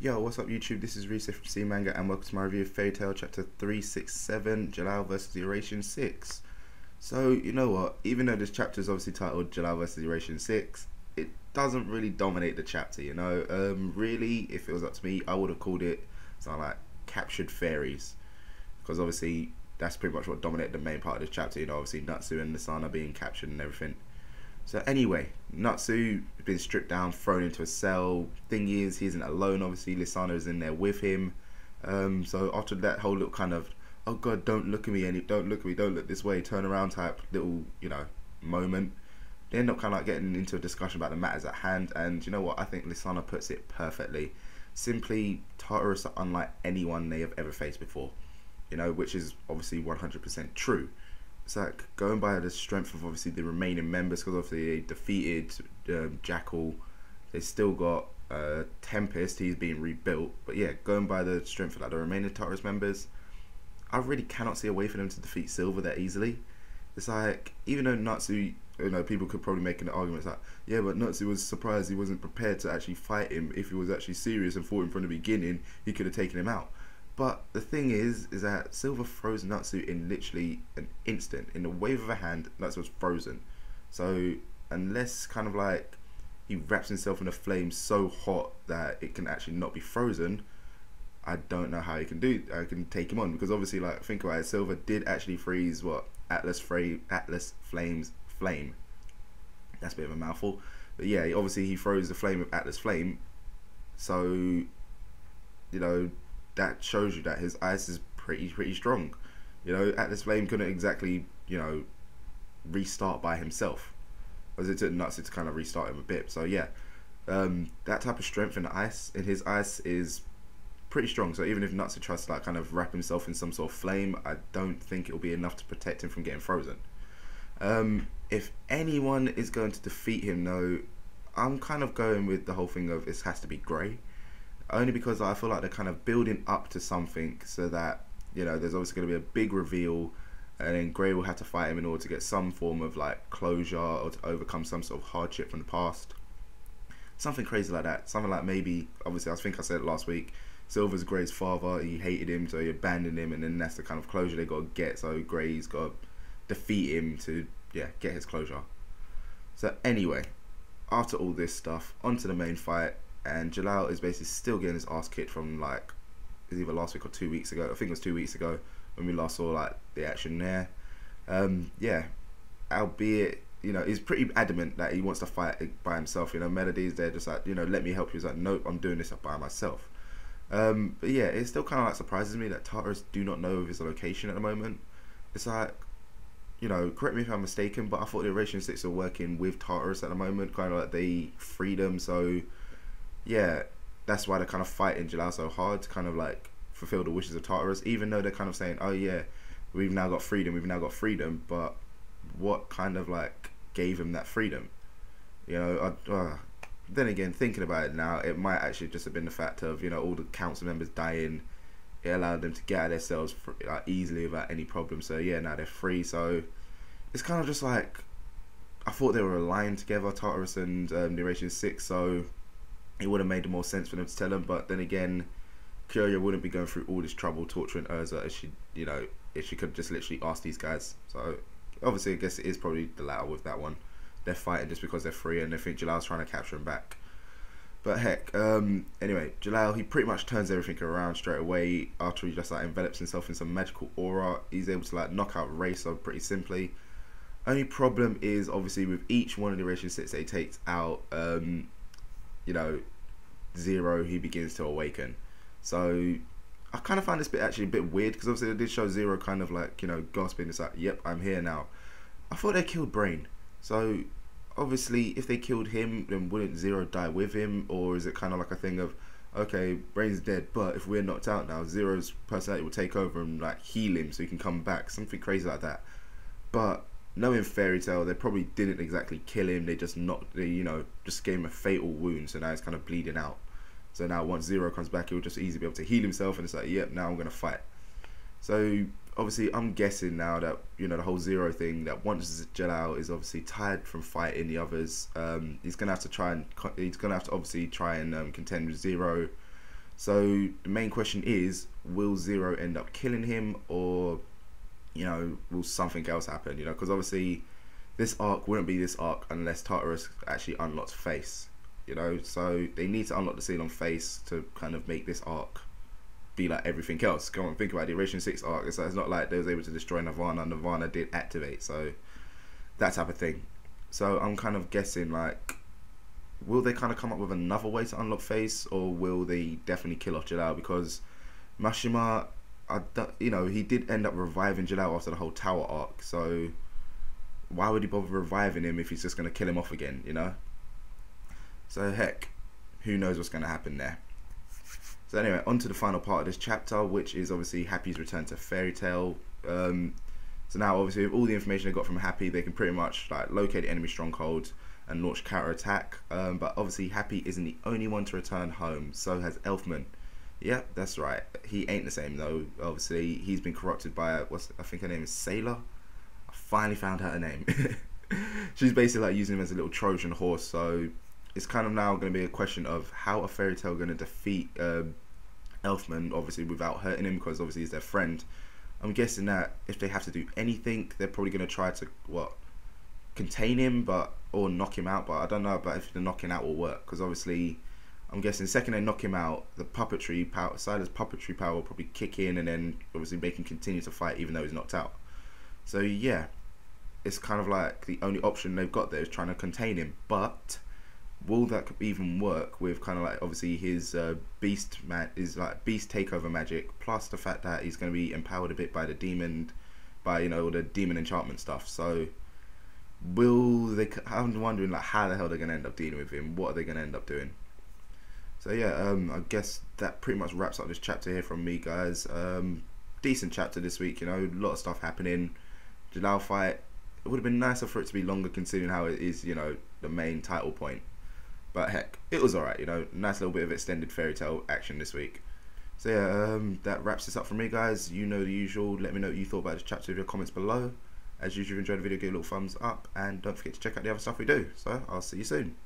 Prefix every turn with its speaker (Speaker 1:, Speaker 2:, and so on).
Speaker 1: Yo, what's up YouTube? This is Reese from C Manga and welcome to my review of Fairy Tail Chapter 367, Jellal vs. the Oracion 6. So, you know what, even though this chapter is obviously titled Jellal vs. the Oracion 6, it doesn't really dominate the chapter, you know. Really, if it was up to me, I would have called it something like Captured Fairies. Because obviously, that's pretty much what dominated the main part of this chapter, you know, obviously Natsu and Lisana being captured and everything. So anyway, Natsu has been stripped down, thrown into a cell. Thing is, he isn't alone, obviously. Lisana is in there with him. So after that whole little kind of, oh God, don't look at me, don't look at me, don't look this way, turn around type little, you know, moment, they end up kind of like getting into a discussion about the matters at hand. And you know what, I think Lisana puts it perfectly. Simply, Tartarus are unlike anyone they have ever faced before. You know, which is obviously 100% true. It's like going by the strength of obviously the remaining members, because obviously they defeated Jackal. They still got Tempest, he's being rebuilt. But yeah, going by the strength of like the remaining Tartarus members, I really cannot see a way for them to defeat Silver that easily. It's like, even though Natsu, you know, people could probably make an argument, it's like, yeah, but Natsu was surprised he wasn't prepared to actually fight him. If he was actually serious and fought him from the beginning, he could have taken him out. But the thing is that Silver froze Natsu in literally an instant. In the wave of a hand, Natsu was frozen. So unless kind of like he wraps himself in a flame so hot that it can actually not be frozen, I don't know how he can take him on. Because obviously, like, think about it, Silver did actually freeze what? Atlas Flame's flame. That's a bit of a mouthful. But yeah, obviously he froze the flame of Atlas Flame. So, you know, that shows you that his ice is pretty strong. You know, Atlas Flame couldn't exactly, you know, restart by himself, as it took Natsu to kind of restart him a bit. So yeah, that type of strength in the ice, in his ice, is pretty strong. So even if Natsu tries to like kind of wrap himself in some sort of flame, I don't think it'll be enough to protect him from getting frozen. If anyone is going to defeat him though, I'm kind of going with the whole thing of it has to be Grey. Only because I feel like they're kind of building up to something, so that, you know, there's obviously going to be a big reveal, and then Grey will have to fight him in order to get some form of like closure or to overcome some sort of hardship from the past. Something crazy like that. Something like, maybe, obviously I think I said it last week, Silver's Grey's father, he hated him, so he abandoned him, and then that's the kind of closure they got to get. So Grey's got to defeat him to, yeah, get his closure. So anyway, after all this stuff, onto the main fight. And Jellal is basically still getting his ass kicked from like, it was either last week or 2 weeks ago. I think it was 2 weeks ago when we last saw like the action there. Yeah, albeit, you know, he's pretty adamant that he wants to fight by himself. You know, Melody's there just like, you know, let me help you. He's like, nope, I'm doing this by myself. But yeah, it still kind of like surprises me that Tartarus do not know of his location at the moment. It's like, you know, correct me if I'm mistaken, but I thought the Oracion 6 are working with Tartarus at the moment, kind of like they freed him. So yeah, that's why they're kind of fighting Jellal so hard to kind of like fulfill the wishes of Tartarus, even though they're kind of saying, oh yeah, we've now got freedom, but what kind of like gave him that freedom? You know, then again, thinking about it now, it might actually just have been the fact of, you know, all the council members dying. It allowed them to get out of their cells like easily without any problem. So yeah, now they're free. So it's kind of just like, I thought they were aligned together, Tartarus and the Oracion 6, so it would have made more sense for them to tell him. But then again, Kyoya wouldn't be going through all this trouble torturing Urza if she, you know, if she could just literally ask these guys. So obviously I guess it is probably the latter with that one. They're fighting just because they're free and they think Jellal's trying to capture him back. But heck, anyway, Jellal, he pretty much turns everything around straight away after he just like envelops himself in some magical aura. He's able to like knock out Racer pretty simply. Only problem is obviously with each one of the Oracion 6 that he takes out, you know, Zero, he begins to awaken. So I kind of find this bit actually a bit weird, because obviously they did show Zero kind of like, you know, gasping. It's like, yep, I'm here now. I thought they killed Brain. So obviously if they killed him, then wouldn't Zero die with him? Or is it kind of like a thing of, okay, Brain's dead, but if we're knocked out now, Zero's personality will take over and like heal him so he can come back. Something crazy like that. But knowing Fairy Tail, they probably didn't exactly kill him. They just you know, just gave him a fatal wound. So now he's kind of bleeding out. So now once Zero comes back, he'll just easily be able to heal himself. And it's like, yep, now I'm going to fight. So obviously I'm guessing now that, you know, the whole Zero thing, that once Jellal is obviously tired from fighting the others, he's going to have to obviously try and contend with Zero So the main question is, will Zero end up killing him, or, you know, will something else happen? You know, because obviously this arc wouldn't be this arc unless Tartarus actually unlocks Face. You know, so they need to unlock the seal on Face to kind of make this arc be like everything else. Come on, think about the Oracion 6 arc. It's not like they was able to destroy Nirvana. Nirvana did activate, so that type of thing. So I'm kind of guessing, like, will they kind of come up with another way to unlock Face, or will they definitely kill off Jellal? Because Mashima, you know, he did end up reviving Jellal after the whole tower arc, so why would he bother reviving him if he's just going to kill him off again, you know? So heck, who knows what's going to happen there. So anyway, on to the final part of this chapter, which is obviously Happy's return to Fairy Tail. So now obviously with all the information they got from Happy, they can pretty much like locate the enemy stronghold and launch counter attack. But obviously Happy isn't the only one to return home, so has Elfman. Yeah, that's right. He ain't the same though. Obviously he's been corrupted by I think her name is Sailor. I finally found out her name. She's basically like using him as a little Trojan horse, so it's kind of now going to be a question of how a Fairy Tail going to defeat Elfman, obviously without hurting him, because obviously he's their friend. I'm guessing that if they have to do anything, they're probably going to try to contain him, or knock him out. But I don't know about if the knocking out will work, because obviously I'm guessing the second they knock him out, the puppetry power, Silas' puppetry power will probably kick in, and then obviously make him continue to fight even though he's knocked out. So yeah, it's kind of like the only option they've got there is trying to contain him. But will that even work with kind of like obviously his beast takeover magic, plus the fact that he's going to be empowered a bit by the demon, by, you know, all the demon enchantment stuff. So will they? I'm wondering like how the hell they're going to end up dealing with him. What are they going to end up doing? So yeah, I guess that pretty much wraps up this chapter here from me, guys. Decent chapter this week, you know, a lot of stuff happening. Jellal fight. It would have been nicer for it to be longer, considering how it is, you know, the main title point. But heck, it was alright, you know, nice little bit of extended Fairy Tail action this week. So yeah, that wraps this up for me, guys. You know the usual. Let me know what you thought about this chapter with your comments below. As usual, if you enjoyed the video, give it a little thumbs up, and don't forget to check out the other stuff we do. So I'll see you soon.